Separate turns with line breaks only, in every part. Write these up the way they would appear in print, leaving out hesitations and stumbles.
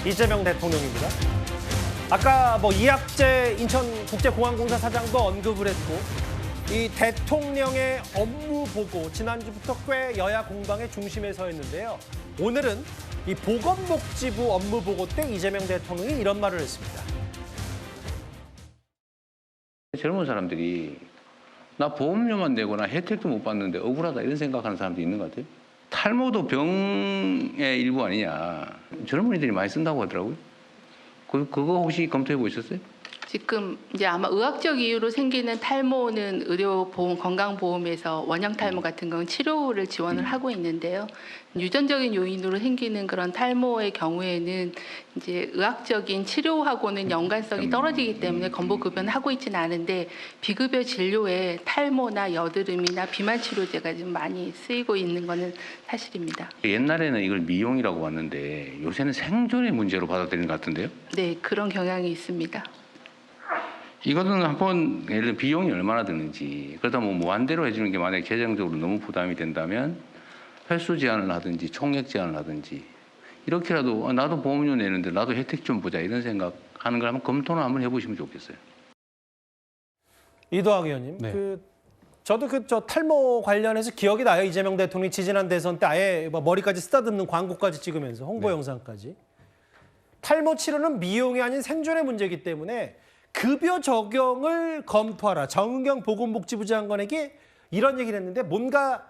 이재명 대통령입니다. 아까 이학재 인천국제공항공사 사장도 언급을 했고, 이 대통령의 업무 보고 지난주부터 꽤 여야 공방의 중심에 서 있는데요. 오늘은 이 보건복지부 업무 보고 때 이재명 대통령이 이런 말을 했습니다.
젊은 사람들이 나 보험료만 내거나 혜택도 못 받는데 억울하다 이런 생각하는 사람도 있는 것 같아요. 탈모도 병의 일부 아니냐. 젊은이들이 많이 쓴다고 하더라고요. 그거 혹시 검토해 보셨어요?
지금 이제 아마 의학적 이유로 생기는 탈모는 의료보험, 건강보험에서 원형 탈모 같은 건 치료를 지원을 하고 있는데요. 유전적인 요인으로 생기는 그런 탈모의 경우에는 이제 의학적인 치료하고는 연관성이 떨어지기 때문에 건보급여는 하고 있지는 않은데 비급여 진료에 탈모나 여드름이나 비만 치료제가 좀 많이 쓰이고 있는 거는 사실입니다.
옛날에는 이걸 미용이라고 봤는데 요새는 생존의 문제로 받아들이는 것 같은데요?
네, 그런 경향이 있습니다.
이거는 한번 예를 들어 비용이 얼마나 드는지 그러다 무한대로 해주는 게 만약에 재정적으로 너무 부담이 된다면 횟수 제한을 하든지 총액 제한을 하든지 이렇게라도 나도 보험료 내는데 나도 혜택 좀 보자 이런 생각하는 걸 한번 검토를 한번 해보시면 좋겠어요.
이도학 의원님,
네.
저도 탈모 관련해서 기억이 나요. 이재명 대통령이 지지난 대선 때 아예 머리까지 쓰다듬는 광고까지 찍으면서 홍보 영상까지. 탈모 치료는 미용이 아닌 생존의 문제이기 때문에 급여 적용을 검토하라. 정은경 보건복지부 장관에게 이런 얘기를 했는데 뭔가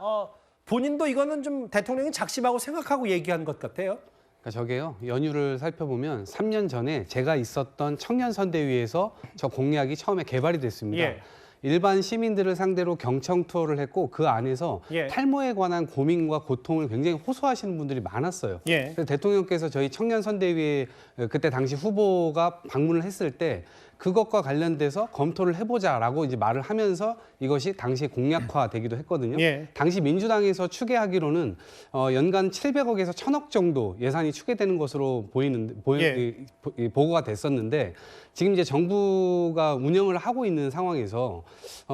본인도 이거는 좀 대통령이 작심하고 생각하고 얘기한 것 같아요.
그러니까 저게요. 연유를 살펴보면 3년 전에 제가 있었던 청년선대위에서 저 공약이 처음에 개발이 됐습니다.
예.
일반 시민들을 상대로 경청 투어를 했고 그 안에서
예.
탈모에 관한 고민과 고통을 굉장히 호소하시는 분들이 많았어요.
예.
그래서 대통령께서 저희 청년선대위에 그때 당시 후보가 방문을 했을 때 그것과 관련돼서 검토를 해보자라고 이제 말을 하면서 이것이 당시 공약화되기도 했거든요.
예.
당시 민주당에서 추계하기로는 연간 700억에서 1000억 정도 예산이 추계되는 것으로 보고가 됐었는데 지금 이제 정부가 운영을 하고 있는 상황에서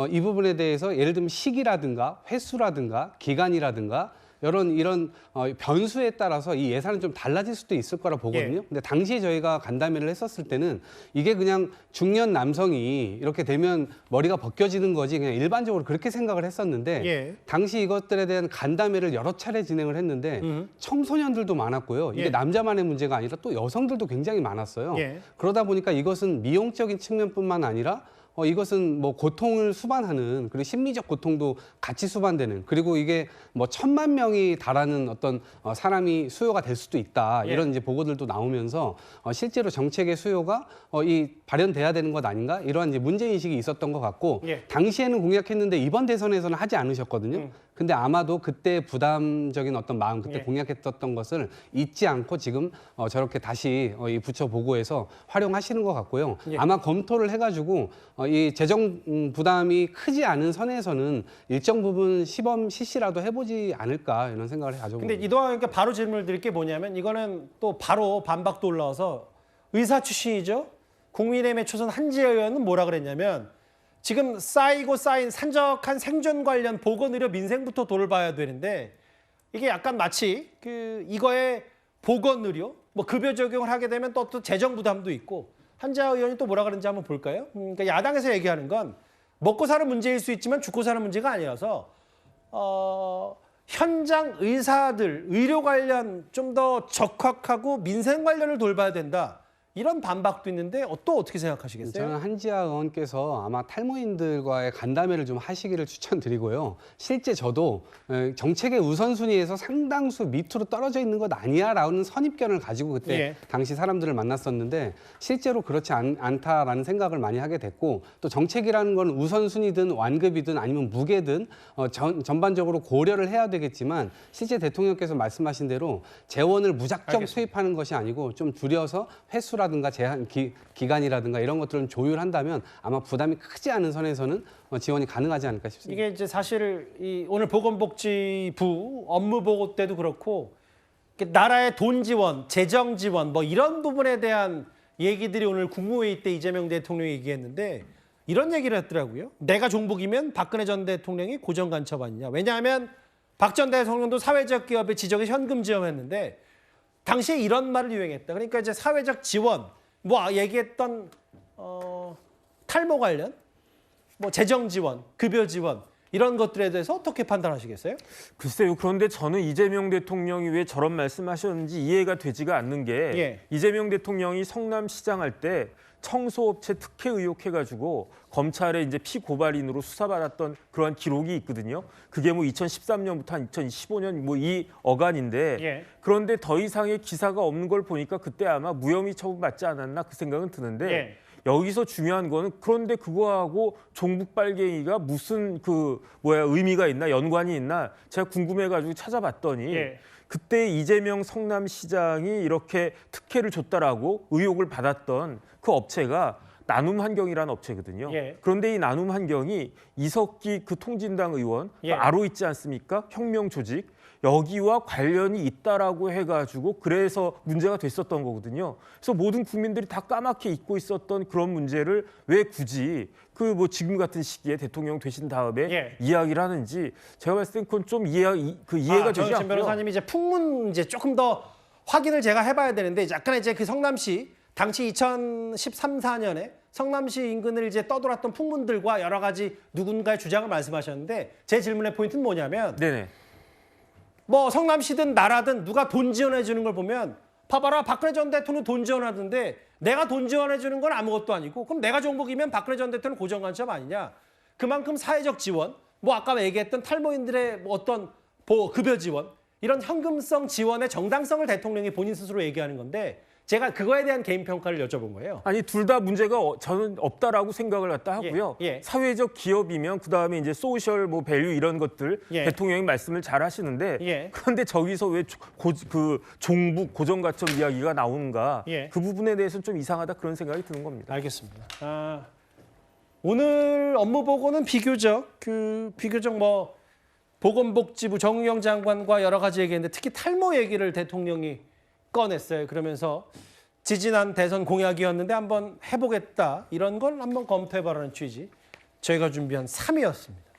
이 부분에 대해서 예를 들면 시기라든가 횟수라든가 기간이라든가 이런 변수에 따라서 이 예산은 좀 달라질 수도 있을 거라 보거든요.
예.
근데 당시에 저희가 간담회를 했었을 때는 이게 그냥 중년 남성이 이렇게 되면 머리가 벗겨지는 거지 그냥 일반적으로 그렇게 생각을 했었는데
예.
당시 이것들에 대한 간담회를 여러 차례 진행을 했는데 청소년들도 많았고요. 이게
예.
남자만의 문제가 아니라 또 여성들도 굉장히 많았어요.
예.
그러다 보니까 이것은 미용적인 측면뿐만 아니라 이것은 고통을 수반하는 그리고 심리적 고통도 같이 수반되는 그리고 이게 1000만 명이 달하는 어떤 사람이 수요가 될 수도 있다 이런 이제 보고들도 나오면서 실제로 정책의 수요가 발현돼야 되는 것 아닌가 이러한 이제 문제 인식이 있었던 것 같고
예.
당시에는 공약했는데 이번 대선에서는 하지 않으셨거든요. 근데 아마도 그때 부담적인 어떤 마음 그때
예.
공약했었던 것을 잊지 않고 지금 저렇게 다시 이 부처 보고에서 활용하시는 것 같고요.
예.
아마 검토를 해가지고 이 재정 부담이 크지 않은 선에서는 일정 부분 시범 실시라도 해보지 않을까 이런 생각을 가져봅니다.
근데 이도학 의원께 바로 질문을 드릴 게 뭐냐면 이거는 또 바로 반박도 올라와서 의사 출신이죠. 국민의힘의 초선 한지혜 의원은 뭐라 그랬냐면 지금 쌓이고 쌓인 산적한 생존 관련 보건의료 민생부터 돌봐야 되는데 이게 약간 마치 이거에 보건의료 급여 적용을 하게 되면 또 재정 부담도 있고 한지혜 의원이 또 뭐라 그랬는지 한번 볼까요? 그러니까 야당에서 얘기하는 건 먹고 사는 문제일 수 있지만 죽고 사는 문제가 아니라서 현장 의사들, 의료 관련 좀 더 적확하고 민생 관련을 돌봐야 된다. 이런 반박도 있는데 또 어떻게 생각하시겠어요?
저는 한지아 의원께서 아마 탈모인들과의 간담회를 좀 하시기를 추천드리고요. 실제 저도 정책의 우선순위에서 상당수 밑으로 떨어져 있는 것 아니야라는 선입견을 가지고 그때
예.
당시 사람들을 만났었는데 실제로 그렇지 않다라는 생각을 많이 하게 됐고 또 정책이라는 건 우선순위든 완급이든 아니면 무게든 전반적으로 고려를 해야 되겠지만 실제 대통령께서 말씀하신 대로 재원을 무작정
알겠습니다.
투입하는 것이 아니고 좀 줄여서 횟수라든가 제한 기간이라든가 이런 것들을 조율한다면 아마 부담이 크지 않은 선에서는 지원이 가능하지 않을까 싶습니다.
이게 이제 사실 오늘 보건복지부 업무 보고 때도 그렇고 나라의 돈 지원, 재정 지원 이런 부분에 대한 얘기들이 오늘 국무회의 때 이재명 대통령이 얘기했는데 이런 얘기를 했더라고요. 내가 종북이면 박근혜 전 대통령이 고정 간첩 아니냐. 왜냐하면 박 전 대통령도 사회적 기업의 지정에 현금 지원했는데 당시에 이런 말을 유행했다. 그러니까 이제 사회적 지원, 뭐 얘기했던 탈모 관련, 뭐 재정 지원, 급여 지원 이런 것들에 대해서 어떻게 판단하시겠어요?
글쎄요. 그런데 저는 이재명 대통령이 왜 저런 말씀하셨는지 이해가 되지가 않는 게
예.
이재명 대통령이 성남시장 할 때 청소업체 특혜 의혹 해가지고 검찰에 이제 피고발인으로 수사받았던 그러한 기록이 있거든요. 그게 뭐 2013년부터 한 2015년 뭐 이 어간인데
예.
그런데 더 이상의 기사가 없는 걸 보니까 그때 아마 무혐의 처분받지 않았나 그 생각은 드는데
예.
여기서 중요한 거는 그런데 그거하고 종북 빨갱이가 무슨 의미가 있나 연관이 있나 제가 궁금해가지고 찾아봤더니
예.
그때 이재명 성남시장이 이렇게 특혜를 줬다라고 의혹을 받았던 그 업체가 나눔환경이라는 업체거든요.
예.
그런데 이 나눔환경이 이석기 그 통진당 의원
예.
아로 있지 않습니까? 혁명 조직 여기와 관련이 있다라고 해가지고 그래서 문제가 됐었던 거거든요. 그래서 모든 국민들이 다 까맣게 잊고 있었던 그런 문제를 왜 굳이 지금 같은 시기에 대통령 되신 다음에
예.
이야기를 하는지 제가 봤을 땐 그건 좀 이해가 되지
정영진
않고요.
변호사님이 이제 풍문 이제 조금 더 확인을 제가 해봐야 되는데 약간 이제 그 성남시 당시 2013, 14년에 성남시 인근을 이제 떠돌았던 풍문들과 여러 가지 누군가의 주장을 말씀하셨는데 제 질문의 포인트는 뭐냐면
네네.
뭐 성남시든 나라든 누가 돈 지원해 주는 걸 보면 봐봐라 박근혜 전 대통령 돈 지원하던데 내가 돈 지원해 주는 건 아무것도 아니고 그럼 내가 정복이면 박근혜 전 대통령 고정간첩 아니냐. 그만큼 사회적 지원 뭐 아까 얘기했던 탈모인들의 뭐 어떤 급여 지원 이런 현금성 지원의 정당성을 대통령이 본인 스스로 얘기하는 건데 제가 그거에 대한 개인 평가를 여쭤본 거예요.
아니 둘 다 문제가 저는 없다라고 생각을 갖다 하고요.
예, 예.
사회적 기업이면 그다음에 이제 소셜 밸류 이런 것들
예.
대통령이 말씀을 잘 하시는데
예.
그런데 저기서 왜 종북 고정가점 이야기가 나오는가
예.
그 부분에 대해서는 좀 이상하다 그런 생각이 드는 겁니다.
알겠습니다. 오늘 업무 보고는 비교적 뭐 보건복지부 정의용 장관과 여러 가지 얘기했는데 특히 탈모 얘기를 대통령이 꺼냈어요. 그러면서 지지난 대선 공약이었는데 한번 해보겠다. 이런 걸 한번 검토해보라는 취지. 저희가 준비한 3위였습니다.